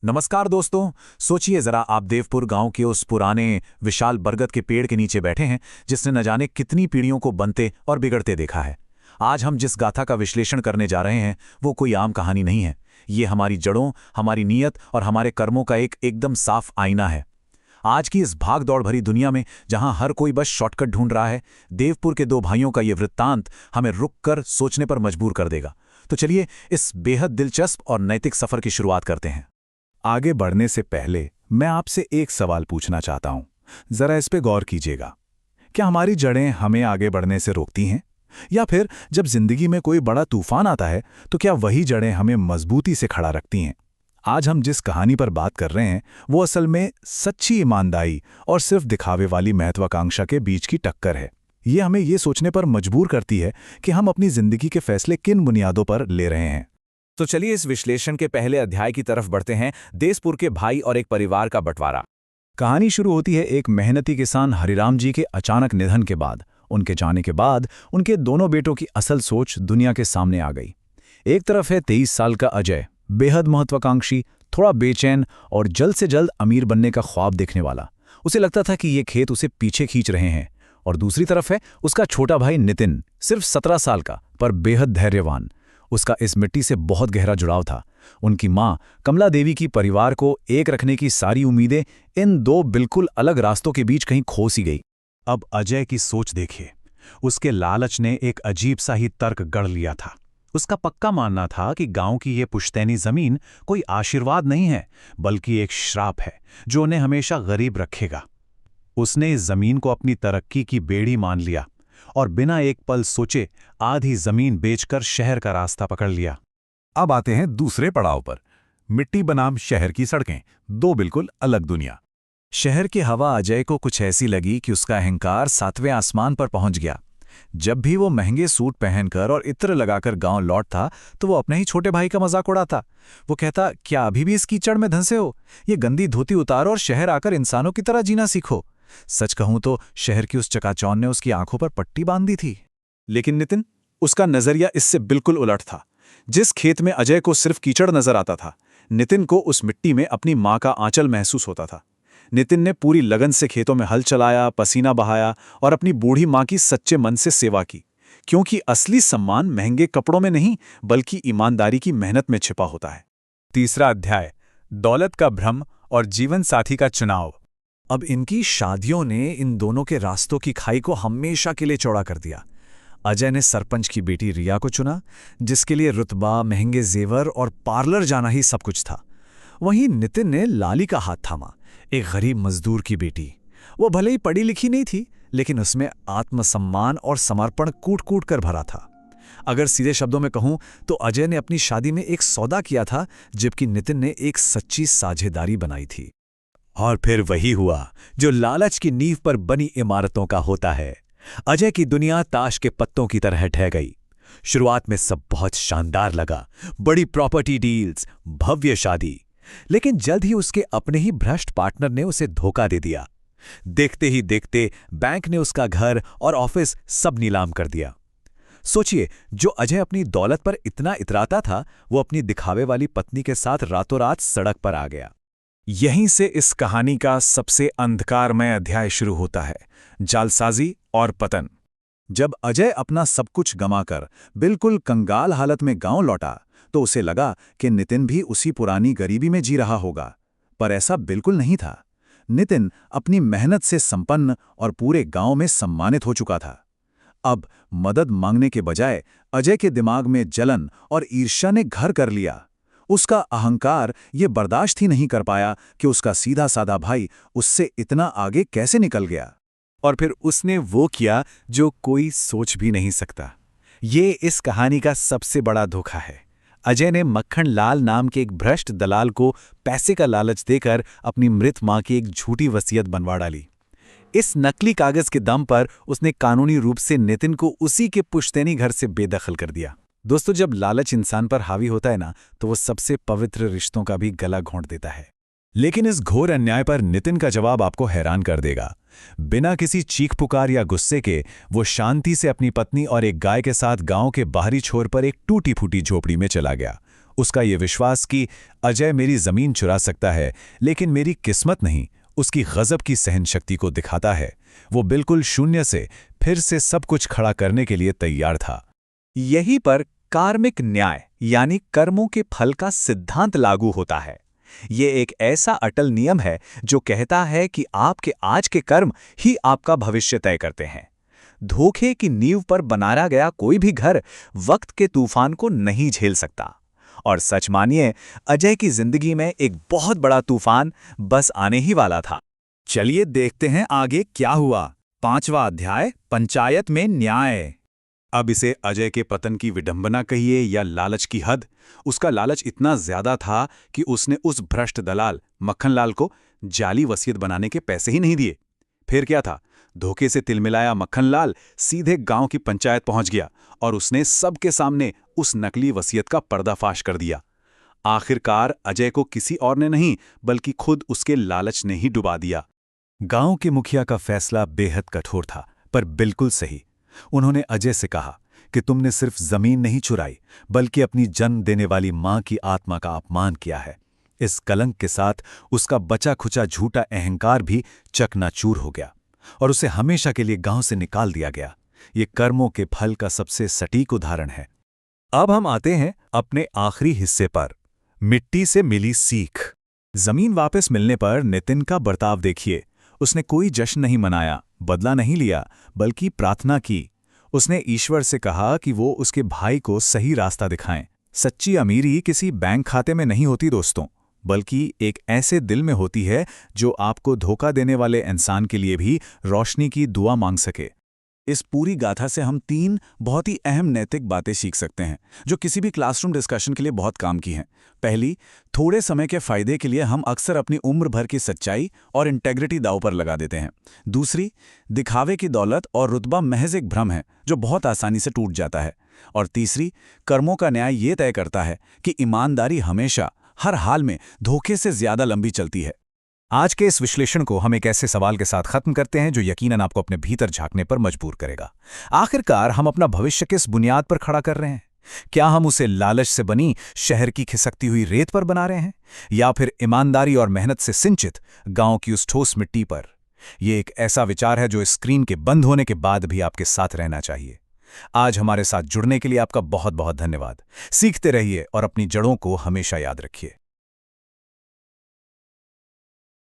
नमस्कार दोस्तों। सोचिए जरा, आप देवपुर गांव के उस पुराने विशाल बरगद के पेड़ के नीचे बैठे हैं जिसने न जाने कितनी पीढ़ियों को बनते और बिगड़ते देखा है। आज हम जिस गाथा का विश्लेषण करने जा रहे हैं वो कोई आम कहानी नहीं है। ये हमारी जड़ों, हमारी नीयत और हमारे कर्मों का एक एकदम साफ आईना है। आज की इस भाग दौड़ भरी दुनिया में जहां हर कोई बस शॉर्टकट ढूंढ रहा है, देवपुर के दो भाइयों का ये वृत्तांत हमें रुक कर सोचने पर मजबूर कर देगा। तो चलिए इस बेहद दिलचस्प और नैतिक सफर की शुरुआत करते हैं। आगे बढ़ने से पहले मैं आपसे एक सवाल पूछना चाहता हूं। जरा इस पे गौर कीजिएगा। क्या हमारी जड़ें हमें आगे बढ़ने से रोकती हैं? या फिर जब जिंदगी में कोई बड़ा तूफान आता है तो क्या वही जड़ें हमें मजबूती से खड़ा रखती हैं? आज हम जिस कहानी पर बात कर रहे हैं वो असल में सच्ची ईमानदारी और सिर्फ दिखावे वाली महत्वाकांक्षा के बीच की टक्कर है। ये हमें ये सोचने पर मजबूर करती है कि हम अपनी जिंदगी के फैसले किन बुनियादों पर ले रहे हैं। तो चलिए इस विश्लेषण के पहले अध्याय की तरफ बढ़ते हैं, देवपुर के भाई और एक परिवार का बंटवारा। कहानी शुरू होती है एक मेहनती किसान हरिराम जी के अचानक निधन के बाद। उनके जाने के बाद उनके दोनों बेटों की असल सोच दुनिया के सामने आ गई। एक तरफ है 23 साल का अजय, बेहद महत्वाकांक्षी, थोड़ा बेचैन और जल्द से जल्द अमीर बनने का ख्वाब देखने वाला। उसे लगता था कि ये खेत उसे पीछे खींच रहे हैं। और दूसरी तरफ है उसका छोटा भाई नितिन, सिर्फ 17 साल का पर बेहद धैर्यवान। उसका इस मिट्टी से बहुत गहरा जुड़ाव था। उनकी माँ कमला देवी की परिवार को एक रखने की सारी उम्मीदें इन दो बिल्कुल अलग रास्तों के बीच कहीं खो सी गई। अब अजय की सोच देखिए। उसके लालच ने एक अजीब सा ही तर्क गढ़ लिया था। उसका पक्का मानना था कि गांव की ये पुश्तैनी जमीन कोई आशीर्वाद नहीं है, बल्कि एक श्राप है जो उन्हें हमेशा गरीब रखेगा। उसने इस जमीन को अपनी तरक्की की बेड़ी मान लिया और बिना एक पल सोचे आधी जमीन बेचकर शहर का रास्ता पकड़ लिया। अब आते हैं दूसरे पड़ाव पर, मिट्टी बनाम शहर की सड़कें, दो बिल्कुल अलग दुनिया। शहर की हवा अजय को कुछ ऐसी लगी कि उसका अहंकार 7वें आसमान पर पहुंच गया। जब भी वो महंगे सूट पहनकर और इत्र लगाकर गांव लौटता तो वो अपने ही छोटे भाई का मजाक उड़ाता। वो कहता, क्या अभी भी इस कीचड़ में धंसे हो? ये गंदी धोती उतारो और शहर आकर इंसानों की तरह जीना सीखो। सच कहूं तो शहर की उस चकाचौंध ने उसकी आंखों पर पट्टी बांध दी थी। लेकिन नितिन, उसका नजरिया इससे बिल्कुल उलट था। जिस खेत में अजय को सिर्फ कीचड़ नजर आता था, नितिन को उस मिट्टी में अपनी मां का आंचल महसूस होता था। नितिन ने पूरी लगन से खेतों में हल चलाया, पसीना बहाया और अपनी बूढ़ी मां की सच्चे मन से सेवा की, क्योंकि असली सम्मान महंगे कपड़ों में नहीं बल्कि ईमानदारी की मेहनत में छिपा होता है। तीसरा अध्याय, दौलत का भ्रम और जीवन साथी का चुनाव। अब इनकी शादियों ने इन दोनों के रास्तों की खाई को हमेशा के लिए चौड़ा कर दिया। अजय ने सरपंच की बेटी रिया को चुना, जिसके लिए रुतबा, महंगे जेवर और पार्लर जाना ही सब कुछ था। वहीं नितिन ने लाली का हाथ थामा, एक गरीब मजदूर की बेटी। वो भले ही पढ़ी लिखी नहीं थी, लेकिन उसमें आत्मसम्मान और समर्पण कूट कूट कर भरा था। अगर सीधे शब्दों में कहूं तो अजय ने अपनी शादी में एक सौदा किया था, जबकि नितिन ने एक सच्ची साझेदारी बनाई थी। और फिर वही हुआ जो लालच की नींव पर बनी इमारतों का होता है। अजय की दुनिया ताश के पत्तों की तरह ढह गई। शुरुआत में सब बहुत शानदार लगा, बड़ी प्रॉपर्टी डील्स, भव्य शादी। लेकिन जल्द ही उसके अपने ही भ्रष्ट पार्टनर ने उसे धोखा दे दिया। देखते ही देखते बैंक ने उसका घर और ऑफिस सब नीलाम कर दिया। सोचिए, जो अजय अपनी दौलत पर इतना इतराता था, वो अपनी दिखावे वाली पत्नी के साथ रातों रात सड़क पर आ गया। यहीं से इस कहानी का सबसे अंधकारमय अध्याय शुरू होता है, जालसाजी और पतन। जब अजय अपना सब कुछ गंवाकर बिल्कुल कंगाल हालत में गांव लौटा तो उसे लगा कि नितिन भी उसी पुरानी गरीबी में जी रहा होगा, पर ऐसा बिल्कुल नहीं था। नितिन अपनी मेहनत से संपन्न और पूरे गांव में सम्मानित हो चुका था। अब मदद मांगने के बजाय अजय के दिमाग में जलन और ईर्ष्या ने घर कर लिया। उसका अहंकार ये बर्दाश्त ही नहीं कर पाया कि उसका सीधा साधा भाई उससे इतना आगे कैसे निकल गया। और फिर उसने वो किया जो कोई सोच भी नहीं सकता। ये इस कहानी का सबसे बड़ा धोखा है। अजय ने मक्खन लाल नाम के एक भ्रष्ट दलाल को पैसे का लालच देकर अपनी मृत मां की एक झूठी वसीयत बनवा डाली। इस नकली कागज के दम पर उसने कानूनी रूप से नितिन को उसी के पुश्तैनी घर से बेदखल कर दिया। दोस्तों, जब लालच इंसान पर हावी होता है ना, तो वो सबसे पवित्र रिश्तों का भी गला घोंट देता है। लेकिन इस घोर अन्याय पर नितिन का जवाब आपको हैरान कर देगा। बिना किसी चीख पुकार या गुस्से के वो शांति से अपनी पत्नी और एक गाय के साथ गांव के बाहरी छोर पर एक टूटी फूटी झोपड़ी में चला गया। उसका ये विश्वास कि अजय मेरी जमीन चुरा सकता है लेकिन मेरी किस्मत नहीं, उसकी गजब की सहनशक्ति को दिखाता है। वो बिल्कुल शून्य से फिर से सब कुछ खड़ा करने के लिए तैयार था। यहीं पर कार्मिक न्याय यानी कर्मों के फल का सिद्धांत लागू होता है। ये एक ऐसा अटल नियम है जो कहता है कि आपके आज के कर्म ही आपका भविष्य तय करते हैं। धोखे की नींव पर बनाया गया कोई भी घर वक्त के तूफान को नहीं झेल सकता। और सच मानिए, अजय की जिंदगी में एक बहुत बड़ा तूफान बस आने ही वाला था। चलिए देखते हैं आगे क्या हुआ। 5वां अध्याय, पंचायत में न्याय। अब इसे अजय के पतन की विडंबना कहिए या लालच की हद। उसका लालच इतना ज्यादा था कि उसने उस भ्रष्ट दलाल मक्खनलाल को जाली वसीयत बनाने के पैसे ही नहीं दिए। फिर क्या था, धोखे से तिलमिलाया मक्खनलाल सीधे गांव की पंचायत पहुंच गया और उसने सबके सामने उस नकली वसीयत का पर्दाफाश कर दिया। आखिरकार अजय को किसी और ने नहीं बल्कि खुद उसके लालच ने ही डुबा दिया। गांव के मुखिया का फैसला बेहद कठोर था पर बिल्कुल सही। उन्होंने अजय से कहा कि तुमने सिर्फ जमीन नहीं चुराई बल्कि अपनी जन्म देने वाली मां की आत्मा का अपमान किया है। इस कलंक के साथ उसका बचा खुचा झूठा अहंकार भी चकनाचूर हो गया और उसे हमेशा के लिए गांव से निकाल दिया गया। ये कर्मों के फल का सबसे सटीक उदाहरण है। अब हम आते हैं अपने आखिरी हिस्से पर, मिट्टी से मिली सीख। जमीन वापस मिलने पर नितिन का बर्ताव देखिए। उसने कोई जश्न नहीं मनाया, बदला नहीं लिया, बल्कि प्रार्थना की। उसने ईश्वर से कहा कि वो उसके भाई को सही रास्ता दिखाएं। सच्ची अमीरी किसी बैंक खाते में नहीं होती दोस्तों, बल्कि एक ऐसे दिल में होती है जो आपको धोखा देने वाले इंसान के लिए भी रोशनी की दुआ मांग सके। इस पूरी गाथा से हम 3 बहुत ही अहम नैतिक बातें सीख सकते हैं जो किसी भी क्लासरूम डिस्कशन के लिए बहुत काम की हैं। पहली, थोड़े समय के फायदे के लिए हम अक्सर अपनी उम्र भर की सच्चाई और इंटेग्रिटी दांव पर लगा देते हैं। दूसरी, दिखावे की दौलत और रुतबा महज एक भ्रम है जो बहुत आसानी से टूट जाता है। और तीसरी, कर्मों का न्याय ये तय करता है कि ईमानदारी हमेशा हर हाल में धोखे से ज्यादा लंबी चलती है। आज के इस विश्लेषण को हम एक ऐसे सवाल के साथ खत्म करते हैं जो यकीनन आपको अपने भीतर झांकने पर मजबूर करेगा। आखिरकार हम अपना भविष्य किस बुनियाद पर खड़ा कर रहे हैं? क्या हम उसे लालच से बनी शहर की खिसकती हुई रेत पर बना रहे हैं या फिर ईमानदारी और मेहनत से सिंचित गांव की उस ठोस मिट्टी पर? यह एक ऐसा विचार है जो इस स्क्रीन के बंद होने के बाद भी आपके साथ रहना चाहिए। आज हमारे साथ जुड़ने के लिए आपका बहुत बहुत धन्यवाद। सीखते रहिए और अपनी जड़ों को हमेशा याद रखिए।